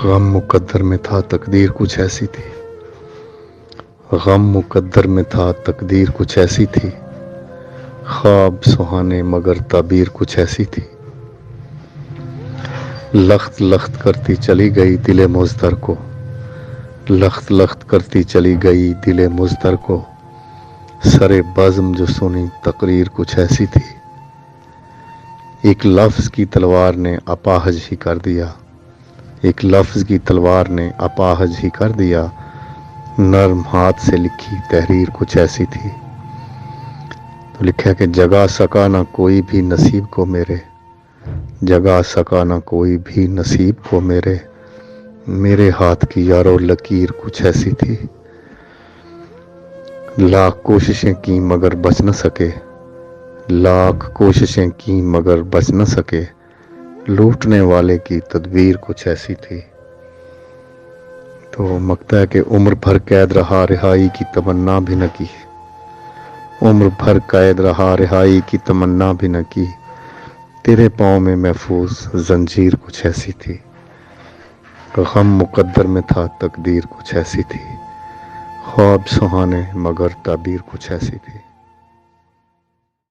غم مقدر میں تھا تقدیر کچھ ایسی تھی، غم مقدر میں تھا تقدیر کچھ ایسی تھی، خواب سہانے مگر تعبیر کچھ ایسی تھی۔ لخت لخت کرتی چلی گئی دل مضطر کو، لخت لخت کرتی چلی گئی دل مضطر کو، سرے بزم جو سنی تقریر کچھ ایسی تھی۔ ایک لفظ کی تلوار نے اپاہج ہی کر دیا، ایک لفظ کی تلوار نے اپاہج ہی کر دیا، نرم ہاتھ سے لکھی تحریر کچھ ایسی تھی۔ تو لکھا کہ جگا سکا نہ کوئی بھی نصیب کو میرے، جگا سکا نہ کوئی بھی نصیب کو میرے، میرے ہاتھ کی یارو لکیر کچھ ایسی تھی۔ لاکھ کوششیں کی مگر بچ نہ سکے، لاکھ کوششیں کی مگر بچ نہ سکے، لوٹنے والے کی تدبیر کچھ ایسی تھی۔ تو مکتا ہے کہ عمر بھر قید رہا رہائی کی تمنا بھی نہ کی، عمر بھر قید رہا رہائی کی تمنا بھی نہ کی، تیرے پاؤں میں محفوظ زنجیر کچھ ایسی تھی۔ غم مقدر میں تھا تقدیر کچھ ایسی تھی، خواب سہانے مگر تعبیر کچھ ایسی تھی۔